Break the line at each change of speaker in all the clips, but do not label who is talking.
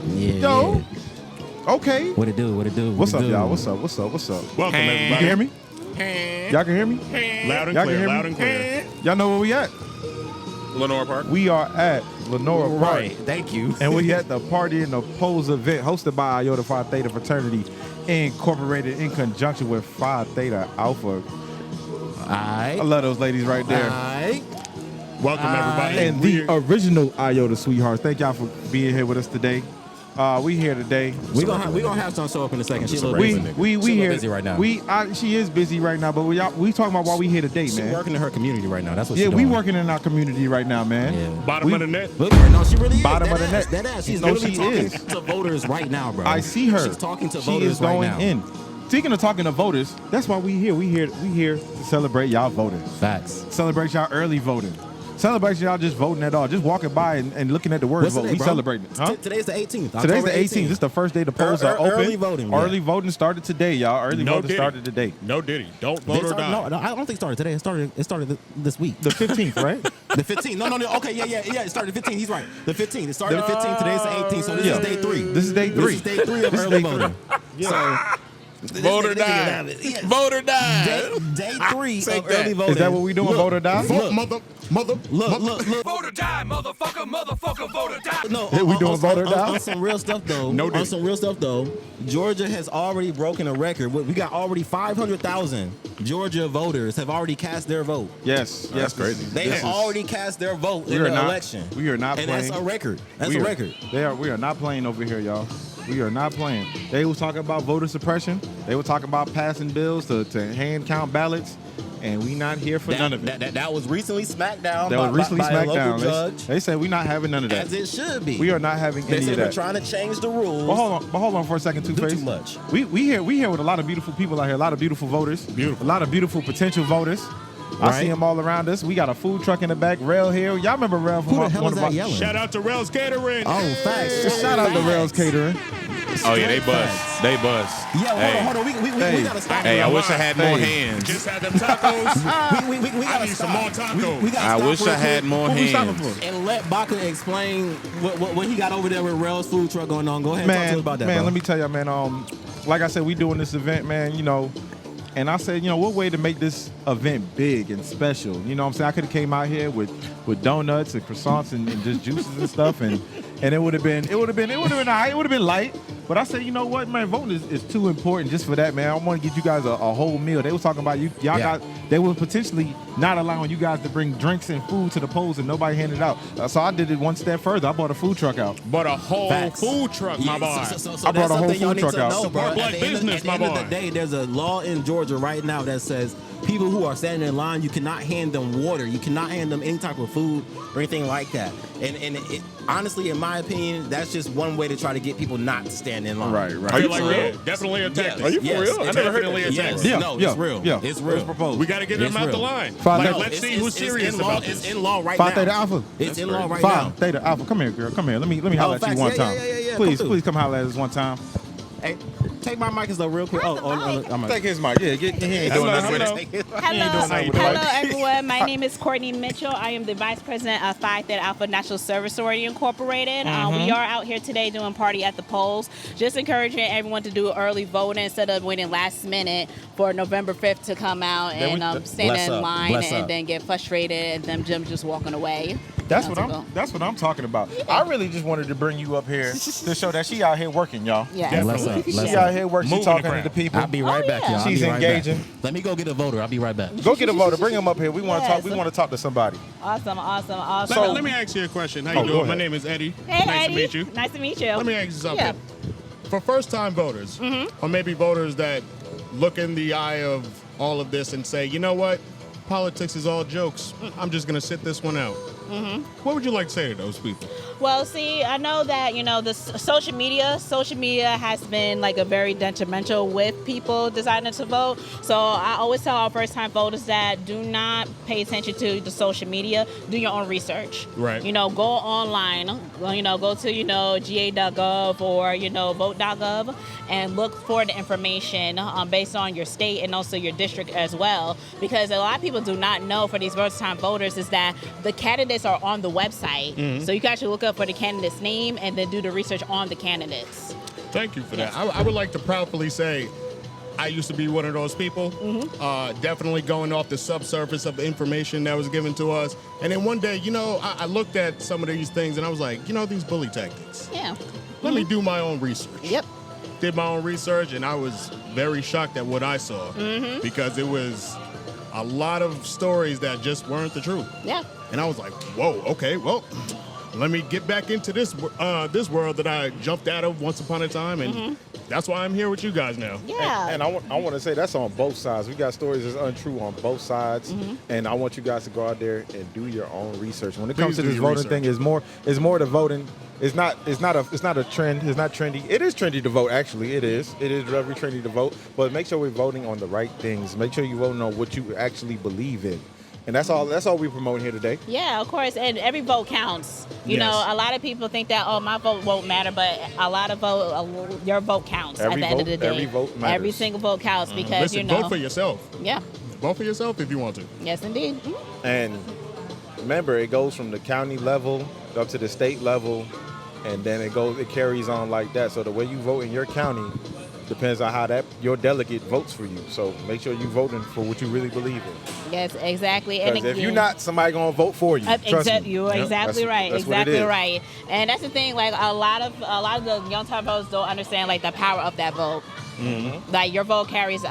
Yeah.
Yo. Okay.
What it do? What it do?
What's up, y'all? What's up? What's up? What's up?
Welcome,
You
everybody.
can hear me? Y'all can hear me?
Loud and
Y'all can
clear.
hear
Loud
me?
and clear.
Y'all know where we at?
Lenore Park.
We are at Lenora Park.
Right. Thank you.
And we at the Party in the Pose event hosted by Iota Phi Theta Fraternity Incorporated in conjunction with Phi Theta Alpha. I love those ladies right there.
Welcome, everybody.
And the original Iota Sweethearts. Thank y'all for being here with us today. We here today.
We gonna have some show up in a second. She's a little
we here
busy right now.
She is busy right now, but we talking about why we here today,
She's
man.
working in her community right now. That's what
Yeah,
she's
we
doing.
working in our community right now, man.
Yeah.
Bottom of the net.
Look at her. No, she really is.
Bottom of the
That
net.
ass. She's
No,
literally
she
talking
is.
to voters right now, bro.
I see her.
She's talking to
She
voters
is going
right now.
in. Speaking of talking to voters, that's why we here. We here to celebrate y'all voting.
Facts.
Celebrate y'all early voting. Celebrate y'all just voting at all. Just walking by and looking at the word
What's
vote.
today,
We
bro?
celebrating it. Huh?
Today's the 18th.
Today's the
October
18th. This is the first day the polls are open.
Early voting. Yeah.
Early voting started today, y'all. Early
No
voting
Diddy.
started today.
No Diddy. Don't
Did it
vote or
start?
die.
No, I don't think it started today. It started this week.
The 15th, right?
The 15th. No. Okay, yeah. It started the 15th. He's right. The 15th. It started the 15th. Today's the 18th. So this is day 3.
This is day 3.
This is day 3 of
This is
early
day 3.
voting. So
Vote or die.
Yes.
Vote or die.
Day 3
Take
of
that.
early voting.
Is that what we doing? Vote or die?
Vote, mother.
Look.
Vote or die, motherfucker, vote or die.
No,
Yeah, we doing vote or die?
On some real stuff though.
No
on
Diddy.
some real stuff though. Georgia has already broken a record. We got already 500,000 Georgia voters have already cast their vote.
Yes.
That's crazy.
They have already cast their vote in
are
the
not-
election.
we are not
and
playing.
that's a record. That's
We
a
are-
record.
We are not playing over here, y'all. We are not playing. They was talking about voter suppression. They were talking about passing bills to hand count ballots, and we not here for none of it.
That was recently smacked down.
That was recently
by a
smacked
local
down.
judge,
They said we not having none of that.
as it should be.
We are not having
They
any
said
of
we're
that.
trying to change the rules.
But hold on for a second, Two-Face.
too much.
We here with a lot of beautiful people out here, a lot of beautiful voters.
Beautiful.
A lot of beautiful potential voters. I
Right.
see them all around us. We got a food truck in the back, Rail here. Y'all remember Rail from
Who the hell
one
is
of
that
our-
yelling?
Shout out to Rails Catering.
Oh, facts.
Just shout out to Rail's Catering.
Oh yeah, they buzz.
Facts.
They buzz.
Yeah,
Hey.
hold on. We
Hey.
gotta stop.
Hey, I wish I had more
Hey.
hands.
Just had them tacos.
We
I
gotta
need
stop.
some more tacos.
We gotta
I
stop
wish
real
I had
quick
more
What we stopping
hands.
for?
and let Baca explain what he got over there with Rail's food truck going on. Go ahead and talk to us
Man,
about that,
man,
bro.
let me tell you, man. Like I said, we doing this event, man. And I said, what way to make this event big and special? You know what I'm saying? I could have came out here with donuts and croissants and just juices and stuff, and it would have been all right. It would have been light. But I said, you know what, man, voting is too important just for that, man. I want to get you guys a whole meal. They was talking about they were potentially not allowing you guys to bring drinks and food to the polls and nobody handed it out. So I did it one step further. I bought a food truck out.
But a whole
Facts.
food truck, my boy.
So
I brought
that's
a whole
something y'all
food
need
truck
to
out.
know, bro.
Support black
At the end of-
business,
at the
my
end of
boy.
the day, there's a law in Georgia right now that says people who are standing in line, you cannot hand them water. You cannot hand them any type of food or anything like that. And honestly, in my opinion, that's just one way to try to get people not to stand in line.
Right.
Are you
like
like
real?
Definitely a tactic.
Are you for real?
I never heard of that.
Yes.
Yeah,
No,
yeah,
it's real.
yeah.
It's
It
real.
was proposed.
We got to get them
It's
out the
real.
line.
Five
Like,
days.
let's see who's
It's
serious
in law,
about
It's
this.
in law right
Phi
now.
Theta Alpha.
It's in law right
Phi
now.
Theta Alpha. Come here, girl. Come here. Let me holler at you
facts.
one
Yeah,
time.
yeah.
Please,
Come
please come holler at us one time.
Hey, take my mic though real quick. I'm
Take his mic. Yeah, he ain't doing nothing with it.
Hello, everyone. My name is Courtney Mitchell. I am the Vice President of Phi Theta Alpha National Service Sorority Incorporated. We are out here today doing party at the polls. Just encouraging everyone to do early voting instead of waiting last minute for November 5th to come out and stand
Bless
in
up.
line
Bless
and
up.
then get frustrated and them just walking away.
That's
That's
what I'm talking about. I really just wanted to bring you up here to show that she out here working, y'all.
Yeah.
Bless up. Bless
She
up.
out here working. She
Moving
talking
the
to
crowd.
the people.
I'll be right back,
yeah.
y'all. I'll
She's
be right back.
engaging.
Let me go get a voter. I'll be right back.
Go get a voter. Bring him up here. We want to
Yes.
talk. We want to talk to somebody.
Awesome.
Let me ask you a question. How you
go
doing?
ahead.
My name is Eddie.
Hey,
nice
Eddie.
to meet you.
Nice to meet you.
Let me ask you something.
Yeah.
For first-time voters, or maybe voters that look in the eye of all of this and say, you know what? Politics is all jokes. I'm just going to sit this one out. What would you like to say to those people?
Well, see, I know that, the social media has been like a very detrimental with people deciding to vote. So I always tell our first time voters that do not pay attention to the social media. Do your own research.
Right.
Go online, go to, ga.gov or, vote.gov and look for the information based on your state and also your district as well. Because a lot of people do not know for these first time voters is that the candidates candidates are on the website, so you can actually look up for the candidate's name and then do the research on the candidates.
Thank you for that. I would like to proudly say I used to be one of those people, definitely going off the subsurface of the information that was given to us. And then one day, I looked at some of these things and I was like, these bully tactics.
Yeah.
Let me do my own research.
Yep.
Did my own research, and I was very shocked at what I saw because it was a lot of stories that just weren't the truth.
Yeah.
And I was like, whoa, okay, well, let me get back into this world that I jumped out of once upon a time, and that's why I'm here with you guys now.
Yeah.
And I want to say that's on both sides. We got stories that's untrue on both sides, and I want you guys to go out there and do your own research. When it comes
Please
to
do
this
your
voting
research.
thing, it's more the voting. It's not a trend. It's not trendy. It is trendy to vote. Actually, it is. It is very trendy to vote. But make sure we're voting on the right things. Make sure you're voting on what you actually believe in. And that's all we're promoting here today.
Yeah, of course, and every vote counts. You know, a lot of people think that, my vote won't matter, but a lot of your vote counts at the end of the day.
Every vote matters.
Every single vote counts because,
Listen, vote for yourself.
Yeah.
Vote for yourself if you want to.
Yes, indeed.
And remember, it goes from the county level up to the state level, and then it carries on like that. So the way you vote in your county depends on how your delegate votes for you. So make sure you're voting for what you really believe in.
Yes, exactly.
Because if you're not, somebody gonna vote for you. Trust me.
You're exactly right.
That's what it
exactly
is.
right. And that's the thing. Like a lot of the young time voters don't understand like the power of that vote. Like your vote carries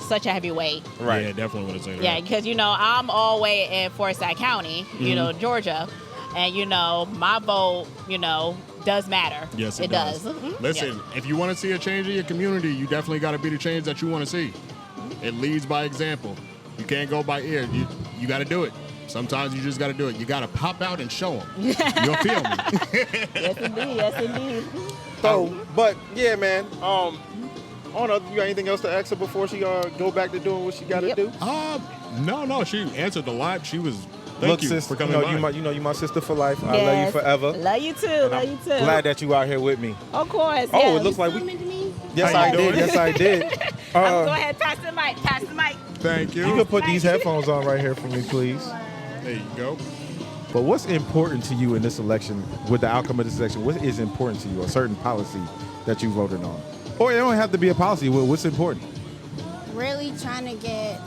such a heavy weight.
Right.
Yeah, definitely want to say that.
Yeah, because I'm all the way in Forsyth County, Georgia, and my vote, does matter.
Yes, it does. Listen, if you want to see a change in your community, you definitely got to be the change that you want to see. It leads by example. You can't go by ear. You got to do it. Sometimes you just got to do it. You got to pop out and show them. You'll feel me.
Yes, indeed. Yes, indeed.
So, but yeah, man. I don't know. You got anything else to ask her before she go back to doing what she got to do?
No. She answered a lot. She was. Thank
Look,
you
sis,
for coming by.
you my sister for life. I love you forever.
Love you too.
And
Love
I'm
you too.
glad that you out here with me.
Of course.
Oh,
yes.
it looks like we.
Coming to me?
Yes,
How
I
you
did.
doing?
Yes, I did.
Go ahead. Pass the mic. Pass the mic.
Thank you.
You can put these headphones on right here for me, please.
There you go.
But what's important to you in this election, with the outcome of this election? What is important to you? A certain policy that you voted on, or it don't have to be a policy. What's important?
Really trying to get,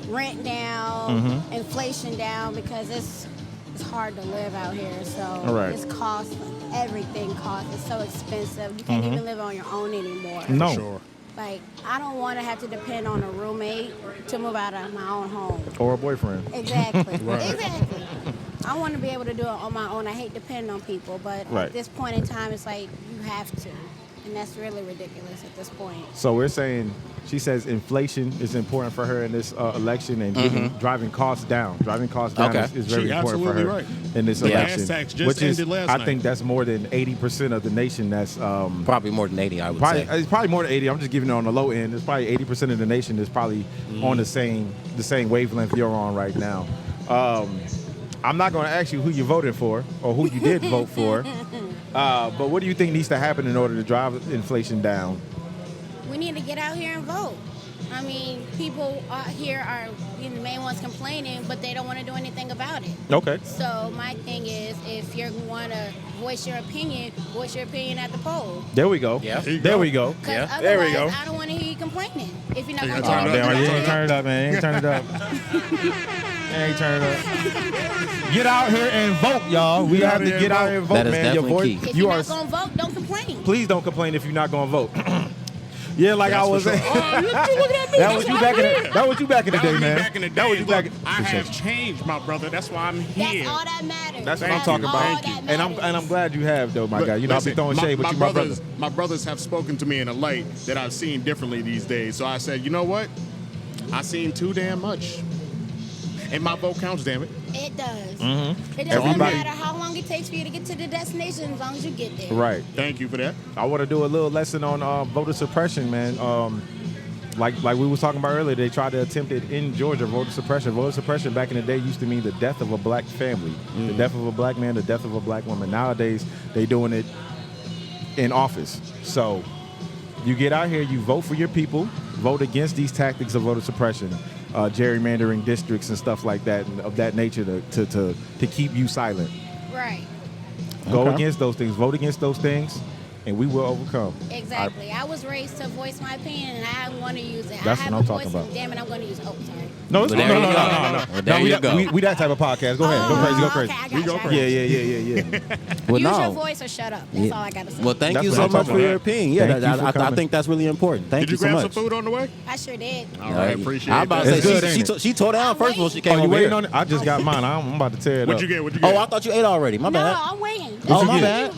rent down, inflation down, because it's hard to live out here. So
Right.
it's cost, everything costs. It's so expensive. You can't even live on your own anymore.
No.
Sure.
Like, I don't want to have to depend on a roommate to move out of my own home.
Or a boyfriend.
Exactly.
Right.
Exactly. I want to be able to do it on my own. I hate depending on people, but
Right.
at this point in time, it's like you have to. And that's really ridiculous at this point.
So we're saying, she says inflation is important for her in this election, and driving costs down. Driving costs down
Okay.
is very
She
important for
absolutely
her
right.
in this
Yeah.
election.
Gas tax just
which is,
ended last
I
night.
think that's more than 80% of the nation. That's
Probably more than 80, I would
probably
say.
it's probably more than 80. I'm just giving it on the low end. It's probably 80% of the nation is probably on the same wavelength you're on right now. I'm not going to ask you who you voted for or who you did vote for, but what do you think needs to happen in order to drive inflation down?
We need to get out here and vote. I mean, people out here are the main ones complaining, but they don't want to do anything about it.
Okay.
So my thing is, if you want to voice your opinion at the poll.
There we go.
Yeah.
There we go.
Because
Yeah.
otherwise,
There we go.
I don't want to hear you complaining. If you're not
You
going to
gotta
turn
turn it up.
You
Yeah.
ain't turn it up, man. You ain't turn it up. You ain't turn it up. Get out here and vote, y'all. We
Get
have
out
to
here
get
and
out
vote.
here and vote,
That is
man. Your
definitely
voice.
key.
If
You
you're
are.
not going to vote, don't complain.
Please don't complain if you're not going to vote. Yeah, like
That's
I was
for sure.
saying.
Oh, you looking at me?
That was you back in the. That was you back in the
That
day,
was me
man.
back in the day.
That was you back.
Look, I have changed, my brother. That's why I'm here.
That's all that matters.
That's what
Thank
I'm talking
you.
about.
Thank you.
That
And I'm glad you have though, my
Look,
guy. You know, I'll be
listen,
throwing shade, but you my brother.
My brothers have spoken to me in a light that I've seen differently these days. So I said, you know what? I seen too damn much. And my vote counts, damn it.
It does. It doesn't
Everybody-
matter how long it takes for you to get to the destination as long as you get there.
Right.
Thank you for that.
I want to do a little lesson on voter suppression, man. Like we was talking about earlier, they tried to attempt it in Georgia, voter suppression. Voter suppression back in the day used to mean the death of a black family, the death of a black man, the death of a black woman. Nowadays, they doing it in office. So you get out here, you vote for your people, vote against these tactics of voter suppression. gerrymandering districts and stuff like that and of that nature to keep you silent.
Right.
Go
Okay.
against those things. Vote against those things, and we will overcome.
Exactly. I was raised to voice my opinion, and I want to use it.
That's
I have
what I'm
a
talking
voice,
about.
and damn it, I'm going to use it. Oh, sorry.
No, it's
Well,
no,
there
no,
you
no,
go.
no, no, no.
Well, there you go.
We that type of podcast. Go ahead. Go crazy. Go crazy.
Okay, I got you. I got
Yeah,
you.
yeah.
Well,
Use
no.
your voice or shut up. That's all I got to say.
Well, thank
That's
you
what
so
I'm
much
talking
for your
about.
opinion. Yeah,
Thank you for
I
coming.
think that's really important. Thank
Did you
so
grab
much.
some food on the way?
I sure did.
All right, appreciate
I was about
that.
to
It's
say
good,
she,
ain't
she tore down first before she came
Oh, you
over
waiting
here.
on it? I just got mine. I'm about to tear it
What'd
up.
you get? What'd you get?
Oh, I thought you ate already. My
No,
bad.
I'm waiting.
Oh, my
you
bad.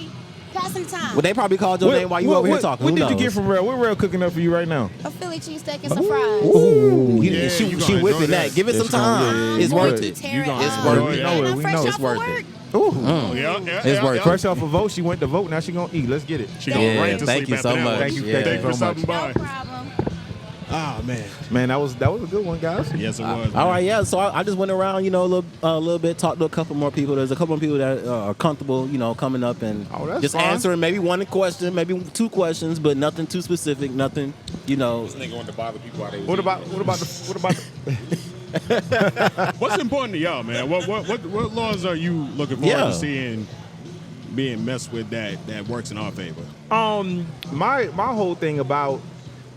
Passing time.
Well, they probably called your name while you were over here talking.
What
Who
did you
knows?
get from Rail? What Rail cooking up for you right now?
A Philly cheesesteak and some fries.
Ooh,
Yeah,
she
you gonna
whipping
enjoy
that.
that.
Give it
Yeah,
some
she gonna-
time.
yeah,
It's
yeah,
worth
yeah.
it.
Tear it
gonna
It's
up.
worth
enjoy
it.
that.
know it.
I'm
We
fresh
know
off
it's
of
worth
work.
it.
Yeah,
It's worth it.
Fresh off a vote, she went to vote. Now she gonna eat. Let's get it.
She going
Yeah,
right to
thank
sleep
you
after
so
that
much.
one.
Thank you,
Yeah.
thank you
Thanks for
so much.
stopping
No
by.
problem.
Oh man.
Man, that was a good one, guys.
Yes, it was.
All right, yeah. So I just went around, a little bit, talked to a couple more people. There's a couple more people that are comfortable, coming up and
Oh, that's
just
fine.
answering maybe one question, maybe two questions, but nothing too specific, nothing,
This nigga want to bother people while they was
What
eating.
about the
What's important to y'all, man? What laws are you looking forward
Yeah.
to seeing being messed with that works in our favor?
my whole thing about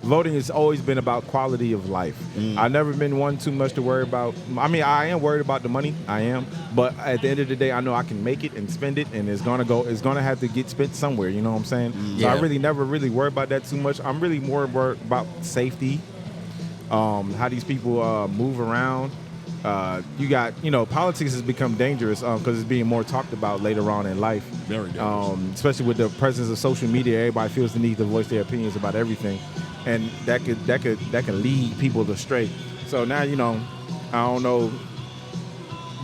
voting has always been about quality of life. I've never been one too much to worry about. I mean, I am worried about the money. I am, but at the end of the day, I know I can make it and spend it, and it's gonna have to get spent somewhere. You know what I'm saying? So I
Yeah.
really never really worry about that too much. I'm really more worried about safety. How these people move around. You got, politics has become dangerous because it's being more talked about later on in life.
Very dangerous.
Especially with the presence of social media, everybody feels the need to voice their opinions about everything, and that could lead people astray. So now, I don't know.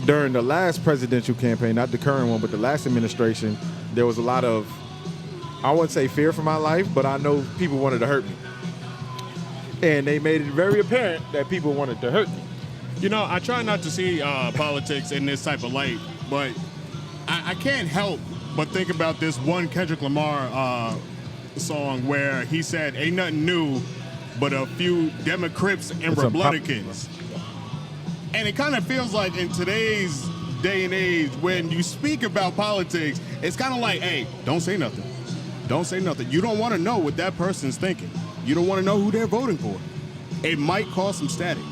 During the last presidential campaign, not the current one, but the last administration, there was a lot of, I wouldn't say fear for my life, but I know people wanted to hurt me. And they made it very apparent that people wanted to hurt me.
I try not to see politics in this type of light, but I can't help but think about this one Kendrick Lamar song where he said, "Ain't nothing new, but a few Democrats and
It's a pop-
Republicans." And it kind of feels like in today's day and age, when you speak about politics, it's kind of like, hey, don't say nothing. Don't say nothing. You don't want to know what that person's thinking. You don't want to know who they're voting for. It might cause some static.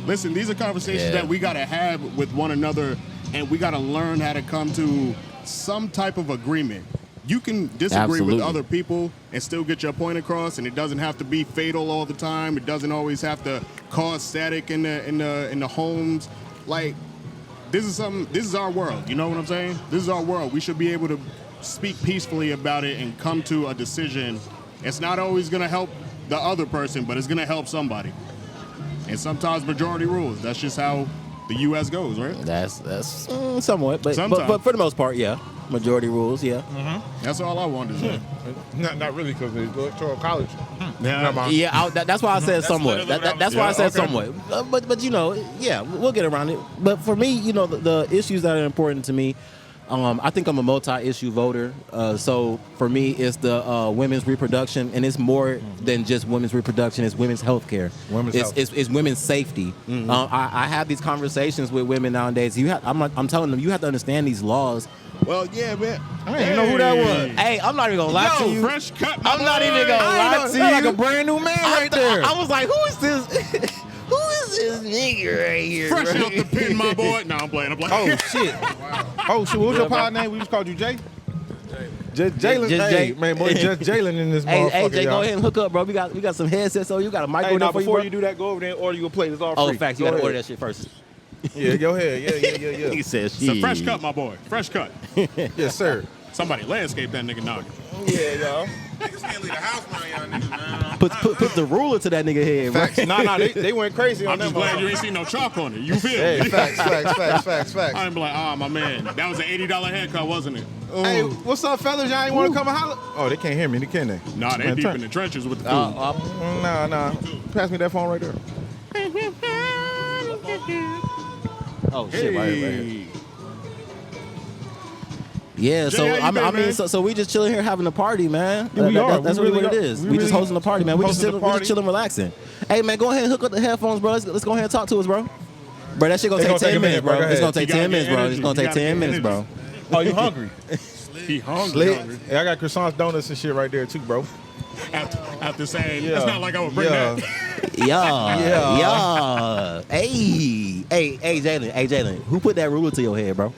Listen, these are conversations
Yeah.
that we got to have with one another, and we got to learn how to come to some type of agreement. You can disagree with
Absolutely.
other people and still get your point across, and it doesn't have to be fatal all the time. It doesn't always have to cause static in the homes. Like, this is our world. You know what I'm saying? This is our world. We should be able to speak peacefully about it and come to a decision. It's not always going to help the other person, but it's going to help somebody. And sometimes majority rules. That's just how the U.S. goes, right?
That's somewhat, but
Sometimes.
for the most part, yeah, majority rules, yeah.
That's all I wanted to say.
Not really, because the electoral college.
Yeah, that's why I said somewhat.
literally what I was
That's why I said
okay.
somewhat. But yeah, we'll get around it. But for me, the issues that are important to me, I think I'm a multi-issue voter. So for me, it's the women's reproduction, and it's more than just women's reproduction. It's women's health care. It's women's safety. I have these conversations with women nowadays. I'm telling them, you have to understand these laws.
Well, yeah, man.
I didn't know who that was.
Hey, I'm not even gonna lie to you.
Fresh cut. my
I'm not
boy.
even gonna lie to you.
Like a brand new man right there.
I was like, who is this? Who is this nigga right here?
Fresh
bro?
off the pin, my boy. No, I'm playing.
Oh shit! Oh shit! What was your pod name? We just called you Jay. Just Jalen.
Just
Hey,
Jay.
man, boy, just Jalen in this
Hey,
motherfucker.
AJ, go
y'all.
ahead and hook up, bro. We got some headsets, so you got a mic
Hey,
on
now
there for
before
you,
you
bro?
do that, go over there and order you a plate. It's all
Oh,
free.
in fact, you
Go
gotta
ahead.
order that shit first.
Yeah, go ahead. Yeah.
He said,
It's a fresh cut, my boy. Fresh cut.
Yes, sir.
Somebody landscape that nigga noggin.
Yeah, y'all.
Niggas can't leave the house around y'all niggas, man.
Put the ruler to that nigga head, bro.
Facts. Nah, they went crazy on
I'm
that.
just glad you
motherfucker.
ain't seen no chalk on it. You feel
Hey,
me?
facts.
I'm like, my man. That was an $80 haircut, wasn't it?
Hey, what's up, fellas? Y'all ain't want to come and holler? Oh, they can't hear me, can they?
Nah, they
Man,
deep
turn-
in the trenches with the food.
Nah. Pass me that phone right there.
Oh shit, right here. Yeah, so
Jay, how you been,
I mean,
man?
so we just chilling here having a party, man.
Yeah, we are.
That's
We
really
really
what it
are.
is.
We
We just
really
hosting the party, man. We just
hosting the party.
chilling, relaxing. Hey, man, go ahead and hook up the headphones, bro. Let's go ahead and talk to us, bro. Bro, that shit gonna
It's
take
gonna take
10
a
minutes,
minute, bro.
bro.
Go
It's gonna
ahead.
take
You gotta
10 minutes,
get
bro.
energy.
It's gonna
You
take
gotta
10
get
minutes, bro.
energy.
Oh, you hungry?
He hungry.
Lit.
hungry.
Hey, I got croissants, donuts, and shit right there too, bro.
After saying,
Yeah.
it's not like I would bring
Yeah.
that.
Yeah. Hey, Jalen. Who put that ruler to your head, bro?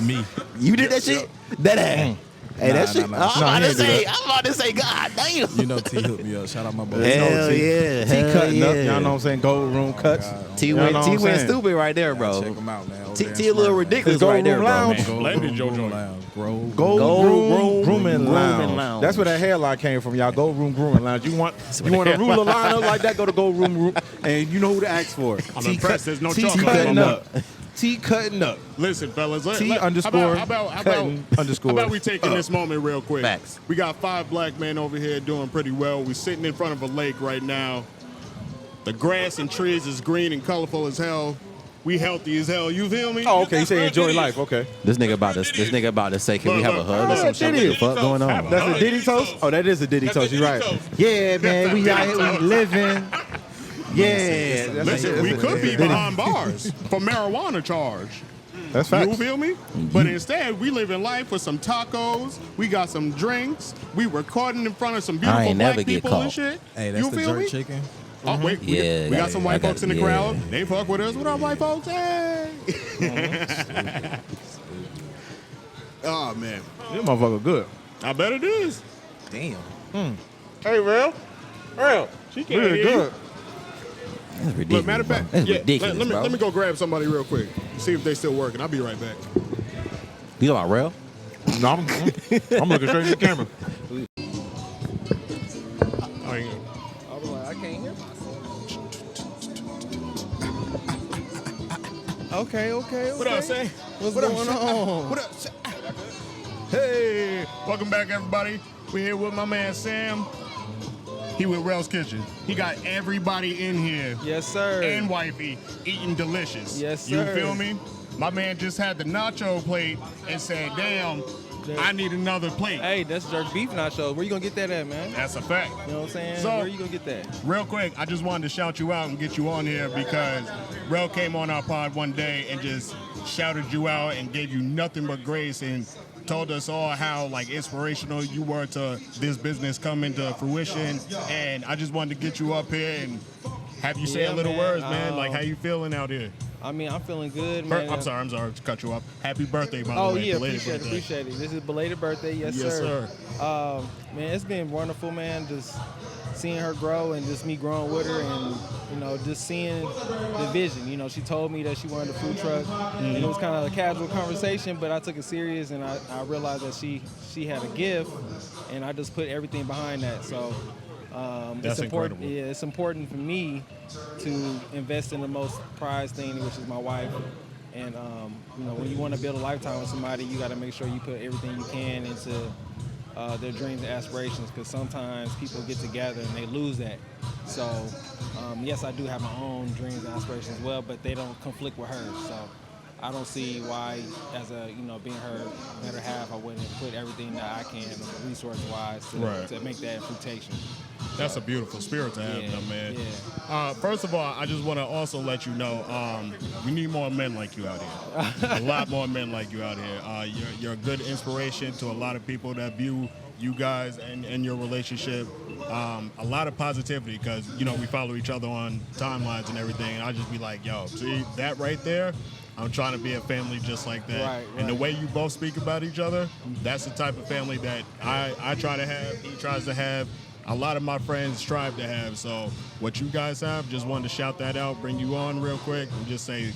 Me.
You did that shit? That ass. Hey,
Nah,
that shit.
nah, nah.
I'm
Nah,
about
he
to
ain't do
say.
that.
I'm about to say. God damn.
You know T hooked me up. Shout out my boy.
Hell
T
yeah.
cutting up.
yeah.
Y'all know what I'm saying? Gold room cuts.
T
You know
went
what I'm
went
saying?
stupid right there,
Check
bro.
them out, man. Over
T
there in
T a little
Smyrna.
ridiculous
Gold
right there,
Room
bro.
Lounge.
Man, blended
Gold
JoJo.
Room Lounge.
Gold
Gold
room
room,
grooming
grooming
lounge.
lounge.
That's where that hairline came from, y'all. Gold room grooming lounge. You want a ruler line up like that? Go to gold room, and you know who to ask for.
I'm impressed there's no
T
chocolate
cutting
on
up. T cutting up.
Listen, fellas.
T underscore cutting underscore.
How about we taking this moment real quick?
Facts.
We got 5 black men over here doing pretty well. We're sitting in front of a lake right now. The grass and trees is green and colorful as hell. We healthy as hell. You feel me?
Oh, okay. You say enjoy life. Okay.
This nigga about to say, can we have a hug or
look.
some shit? What the fuck going on?
That's a Diddy toast? Oh, that is a Diddy toast. You're right. Yeah, man. We out here. We living. Yeah.
Listen, we could be behind bars for marijuana charge.
That's
You
facts.
feel me? But instead, we live in life with some tacos. We got some drinks. We recording in front of some beautiful
ain't
black
never get
people
caught.
and shit.
Hey, that's
you
the
feel
jerk
me?
chicken.
Oh wait,
Yeah,
we got some
I
white
got
folks
it,
in the
yeah.
crowd. They fuck with us. What up, white folks? Hey. Oh man,
This motherfucker good.
I bet it is.
Damn.
Hey, Real.
She can't
Really
hear you.
good.
That's ridiculous.
Look, matter of fact,
bro. That's
yeah,
ridiculous,
let
bro.
me go grab somebody real quick. See if they still working. I'll be right back.
You talking about real?
No, I'm looking straight in the camera.
Oh, yeah.
I can't hear myself. Okay.
What up, Say?
What's
What up,
going
Shay?
on?
What up, Shay? Hey, welcome back, everybody. We're here with my man Sam. He with Rel's Kitchen. He got everybody in here
Yes, sir.
and wifey eating delicious.
Yes,
You
sir.
feel me? My man just had the nacho plate and said, damn, I need another plate.
Hey, that's jerk beef nachos. Where you gonna get that at, man?
That's a fact.
You know what I'm saying?
So-
Where you gonna get that?
Real quick, I just wanted to shout you out and get you on here because Rel came on our pod one day and just shouted you out and gave you nothing but grace and told us all how like inspirational you were to this business come into fruition. And I just wanted to get you up here and have you say
Yeah,
a little
man.
words, man. Like how you feeling out here?
I mean, I'm feeling good, man.
I'm sorry to cut you off. Happy birthday, by the
Oh
way.
yeah,
Belated
appreciate
birthday.
it. This is belated birthday, yes,
Yes,
sir. Man, it's been wonderful, man. Just seeing her grow and just me growing with her, and just seeing the vision. She told me that she wanted a food truck, and it was kind of a casual conversation, but I took it serious, and I realized that she had a gift, and I just put everything behind that. So.
That's
it's important.
incredible.
Yeah, it's important for me to invest in the most prized thing, which is my wife. And when you want to build a lifetime with somebody, you got to make sure you put everything you can into their dreams and aspirations. Because sometimes people get together and they lose that. So yes, I do have my own dreams and aspirations as well, but they don't conflict with hers. So I don't see why, as being her better half, I wouldn't put everything that I can, resource-wise, to make that fruitation.
That's a beautiful spirit to have,
Yeah,
though, man.
yeah.
First of all, I just want to also let you know we need more men like you out here. A lot more men like you out here. You're a good inspiration to a lot of people that view you guys and your relationship. A lot of positivity because, we follow each other on timelines and everything. And I just be like, yo, see that right there? I'm trying to be a family just like that.
Right,
And the
right.
way you both speak about each other, that's the type of family that I try to have, he tries to have. A lot of my friends strive to have. So what you guys have, just wanted to shout that out, bring you on real quick, and just say,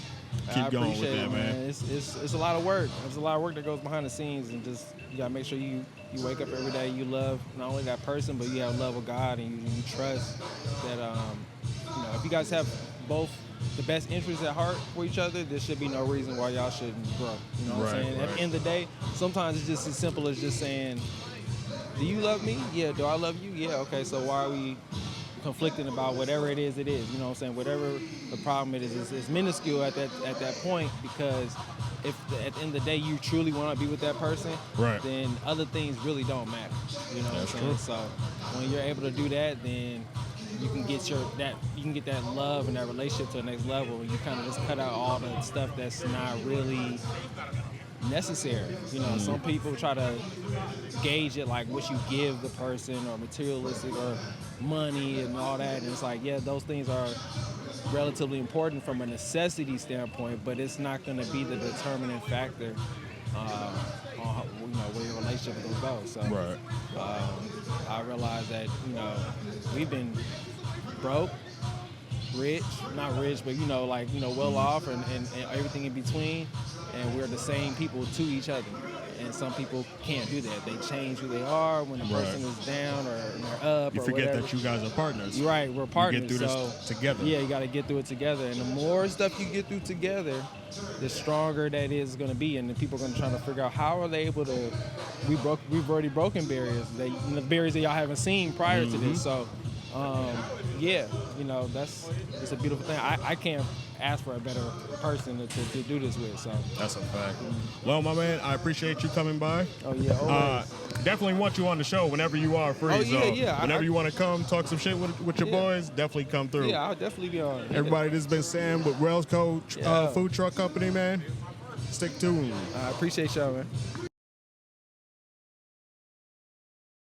keep
I
going with
appreciate
that,
it,
man.
It's a lot of work. There's a lot of work that goes behind the scenes, and just you gotta make sure you wake up every day. You love not only that person, but you have love of God, and you trust that if you guys have both the best interests at heart for each other, there should be no reason why y'all shouldn't grow. You know what I'm
Right,
saying? At the end of the day, sometimes it's just as simple as just saying, do you love me? Yeah. Do I love you? Yeah. Okay. So why are we conflicting about whatever it is? You know what I'm saying? Whatever the problem it is, it's minuscule at that point because if at the end of the day you truly want to be with that person,
Right.
then other things really don't matter. You know
That's
what I'm saying?
true.
So when you're able to do that, then you can get that love and that relationship to the next level, and you kind of just cut out all the stuff that's not really necessary. You know, some people try to gauge it like what you give the person, or materialistic, or money and all that, and it's like, yeah, those things are relatively important from a necessity standpoint, but it's not going to be the determining factor on where your relationship will go. So
Right.
I realize that we've been broke, rich, not rich, but well off, and everything in between, and we're the same people to each other. And some people can't do that. They change who they are when the person is down or they're up.
You
or
forget
whatever.
that you guys are partners.
You're right, we're partners.
You get through this together.
Yeah, you got to get through it together. And the more stuff you get through together, the stronger that is going to be. And then people are going to try to figure out how are they able to. We've already broken barriers. The barriers that y'all haven't seen prior to this. So, it's a beautiful thing. I can't ask for a better person to do this with. So
That's a fact. Well, my man, I appreciate you coming by.
Oh yeah, always.
Definitely want you on the show whenever you are free.
Oh, yeah,
so
yeah.
Whenever you want to come talk some shit with your boys, definitely come through.
Yeah, I'll definitely be on.
Everybody, this has been Sam with Rails Code Food Truck Company, man. Stick tuned.
I appreciate y'all, man.